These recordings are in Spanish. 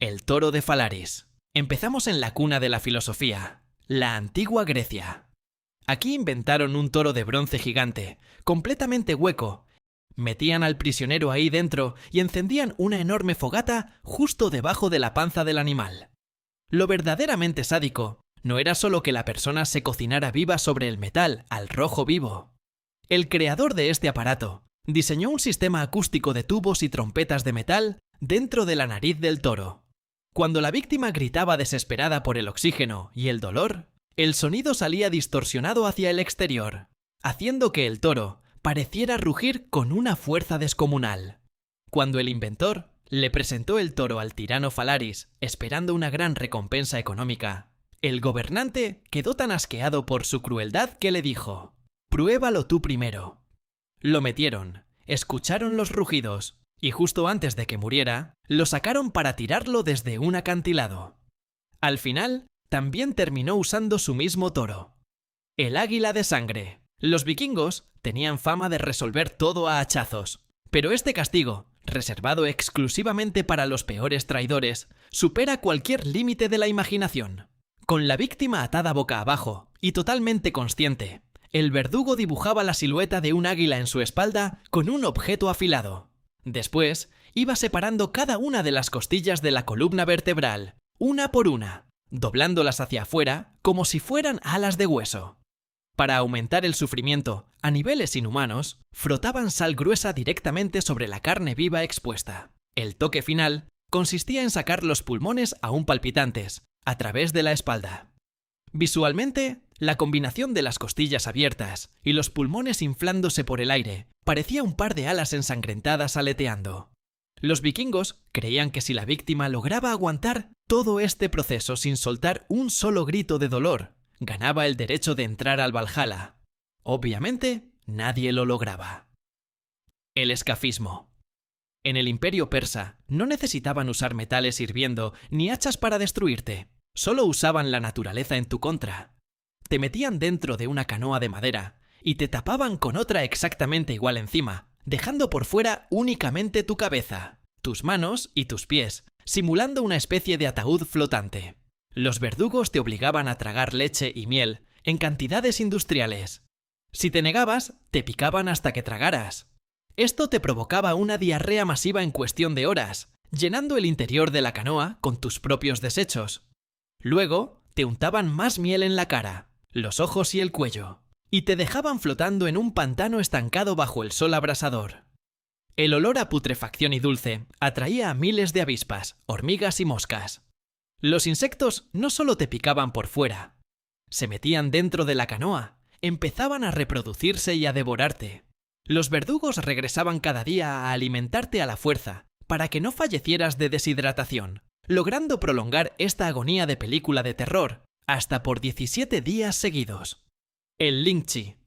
El toro de Falaris. Empezamos en la cuna de la filosofía, la antigua Grecia. Aquí inventaron un toro de bronce gigante, completamente hueco. Metían al prisionero ahí dentro y encendían una enorme fogata justo debajo de la panza del animal. Lo verdaderamente sádico no era solo que la persona se cocinara viva sobre el metal al rojo vivo. El creador de este aparato diseñó un sistema acústico de tubos y trompetas de metal dentro de la nariz del toro. Cuando la víctima gritaba desesperada por el oxígeno y el dolor, el sonido salía distorsionado hacia el exterior, haciendo que el toro pareciera rugir con una fuerza descomunal. Cuando el inventor le presentó el toro al tirano Falaris, esperando una gran recompensa económica, el gobernante quedó tan asqueado por su crueldad que le dijo: «Pruébalo tú primero». Lo metieron, escucharon los rugidos, y justo antes de que muriera, lo sacaron para tirarlo desde un acantilado. Al final, también terminó usando su mismo toro. El águila de sangre. Los vikingos tenían fama de resolver todo a hachazos, pero este castigo, reservado exclusivamente para los peores traidores, supera cualquier límite de la imaginación. Con la víctima atada boca abajo y totalmente consciente, el verdugo dibujaba la silueta de un águila en su espalda con un objeto afilado. Después, iba separando cada una de las costillas de la columna vertebral, una por una, doblándolas hacia afuera como si fueran alas de hueso. Para aumentar el sufrimiento a niveles inhumanos, frotaban sal gruesa directamente sobre la carne viva expuesta. El toque final consistía en sacar los pulmones aún palpitantes, a través de la espalda. Visualmente, la combinación de las costillas abiertas y los pulmones inflándose por el aire parecía un par de alas ensangrentadas aleteando. Los vikingos creían que si la víctima lograba aguantar todo este proceso sin soltar un solo grito de dolor, ganaba el derecho de entrar al Valhalla. Obviamente, nadie lo lograba. El escafismo. En el Imperio Persa no necesitaban usar metales hirviendo ni hachas para destruirte, solo usaban la naturaleza en tu contra. Te metían dentro de una canoa de madera y te tapaban con otra exactamente igual encima, dejando por fuera únicamente tu cabeza, tus manos y tus pies, simulando una especie de ataúd flotante. Los verdugos te obligaban a tragar leche y miel en cantidades industriales. Si te negabas, te picaban hasta que tragaras. Esto te provocaba una diarrea masiva en cuestión de horas, llenando el interior de la canoa con tus propios desechos. Luego, te untaban más miel en la cara, los ojos y el cuello, y te dejaban flotando en un pantano estancado bajo el sol abrasador. El olor a putrefacción y dulce atraía a miles de avispas, hormigas y moscas. Los insectos no solo te picaban por fuera, se metían dentro de la canoa, empezaban a reproducirse y a devorarte. Los verdugos regresaban cada día a alimentarte a la fuerza, para que no fallecieras de deshidratación, logrando prolongar esta agonía de película de terror hasta por 17 días seguidos. El lingchi.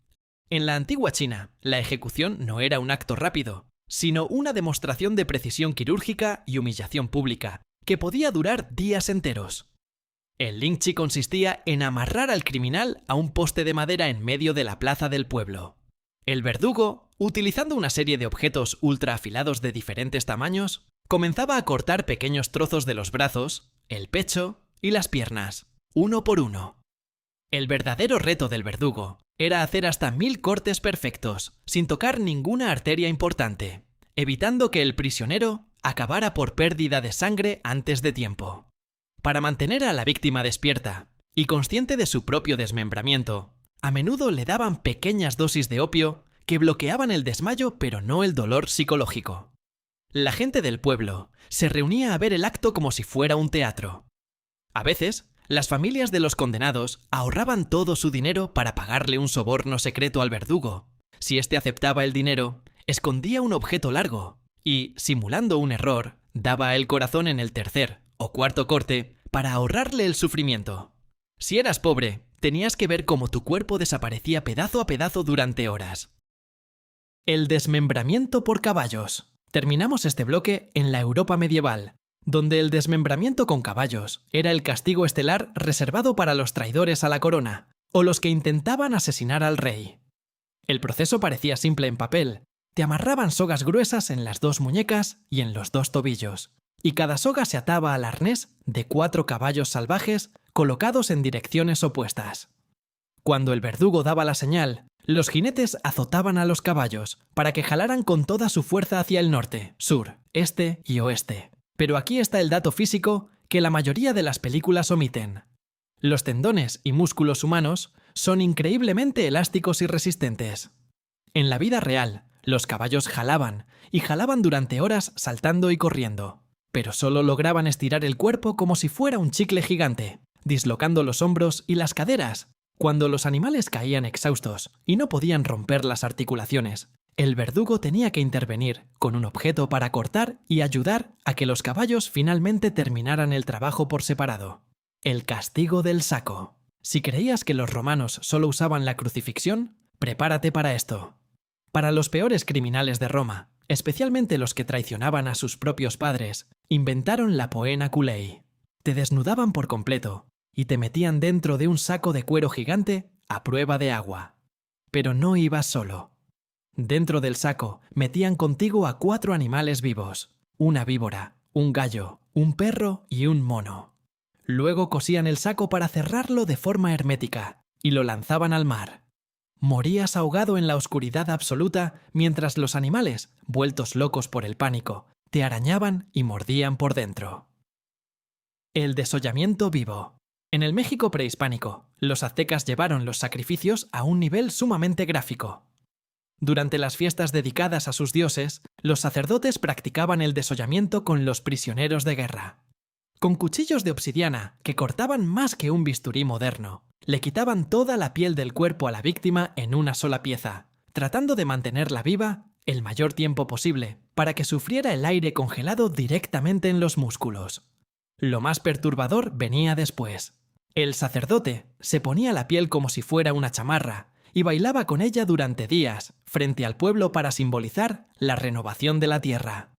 En la antigua China, la ejecución no era un acto rápido, sino una demostración de precisión quirúrgica y humillación pública, que podía durar días enteros. El lingchi consistía en amarrar al criminal a un poste de madera en medio de la plaza del pueblo. El verdugo, utilizando una serie de objetos ultra afilados de diferentes tamaños, comenzaba a cortar pequeños trozos de los brazos, el pecho y las piernas, uno por uno. El verdadero reto del verdugo era hacer hasta 1000 cortes perfectos, sin tocar ninguna arteria importante, evitando que el prisionero acabara por pérdida de sangre antes de tiempo. Para mantener a la víctima despierta y consciente de su propio desmembramiento, a menudo le daban pequeñas dosis de opio que bloqueaban el desmayo pero no el dolor psicológico. La gente del pueblo se reunía a ver el acto como si fuera un teatro. A veces, las familias de los condenados ahorraban todo su dinero para pagarle un soborno secreto al verdugo. Si éste aceptaba el dinero, escondía un objeto largo y, simulando un error, daba el corazón en el tercer o cuarto corte para ahorrarle el sufrimiento. Si eras pobre, tenías que ver cómo tu cuerpo desaparecía pedazo a pedazo durante horas. El desmembramiento por caballos. Terminamos este bloque en la Europa medieval, donde el desmembramiento con caballos era el castigo estelar reservado para los traidores a la corona, o los que intentaban asesinar al rey. El proceso parecía simple en papel. Te amarraban sogas gruesas en las 2 muñecas y en los 2 tobillos, y cada soga se ataba al arnés de 4 caballos salvajes colocados en direcciones opuestas. Cuando el verdugo daba la señal, los jinetes azotaban a los caballos para que jalaran con toda su fuerza hacia el norte, sur, este y oeste. Pero aquí está el dato físico que la mayoría de las películas omiten. Los tendones y músculos humanos son increíblemente elásticos y resistentes. En la vida real, los caballos jalaban, y jalaban durante horas saltando y corriendo, pero solo lograban estirar el cuerpo como si fuera un chicle gigante, dislocando los hombros y las caderas. Cuando los animales caían exhaustos y no podían romper las articulaciones, el verdugo tenía que intervenir con un objeto para cortar y ayudar a que los caballos finalmente terminaran el trabajo por separado. El castigo del saco. Si creías que los romanos solo usaban la crucifixión, prepárate para esto. Para los peores criminales de Roma, especialmente los que traicionaban a sus propios padres, inventaron la poena culei. Te desnudaban por completo y te metían dentro de un saco de cuero gigante a prueba de agua. Pero no ibas solo. Dentro del saco metían contigo a 4 animales vivos: una víbora, un gallo, un perro y un mono. Luego cosían el saco para cerrarlo de forma hermética y lo lanzaban al mar. Morías ahogado en la oscuridad absoluta mientras los animales, vueltos locos por el pánico, te arañaban y mordían por dentro. El desollamiento vivo. En el México prehispánico, los aztecas llevaron los sacrificios a un nivel sumamente gráfico. Durante las fiestas dedicadas a sus dioses, los sacerdotes practicaban el desollamiento con los prisioneros de guerra. Con cuchillos de obsidiana, que cortaban más que un bisturí moderno, le quitaban toda la piel del cuerpo a la víctima en una sola pieza, tratando de mantenerla viva el mayor tiempo posible, para que sufriera el aire congelado directamente en los músculos. Lo más perturbador venía después. El sacerdote se ponía la piel como si fuera una chamarra y bailaba con ella durante días frente al pueblo para simbolizar la renovación de la tierra.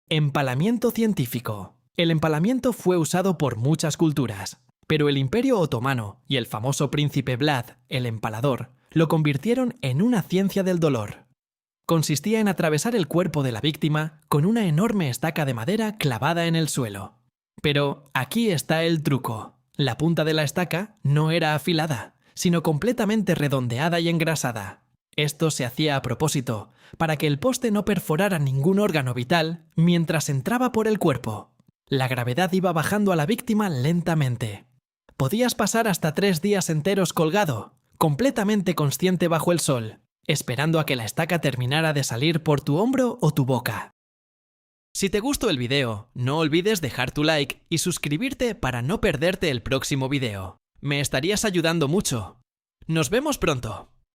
Empalamiento científico. El empalamiento fue usado por muchas culturas, pero el Imperio Otomano y el famoso príncipe Vlad, el Empalador, lo convirtieron en una ciencia del dolor. Consistía en atravesar el cuerpo de la víctima con una enorme estaca de madera clavada en el suelo. Pero aquí está el truco. La punta de la estaca no era afilada, sino completamente redondeada y engrasada. Esto se hacía a propósito, para que el poste no perforara ningún órgano vital mientras entraba por el cuerpo. La gravedad iba bajando a la víctima lentamente. Podías pasar hasta 3 días enteros colgado, completamente consciente bajo el sol, esperando a que la estaca terminara de salir por tu hombro o tu boca. Si te gustó el video, no olvides dejar tu like y suscribirte para no perderte el próximo video. Me estarías ayudando mucho. ¡Nos vemos pronto!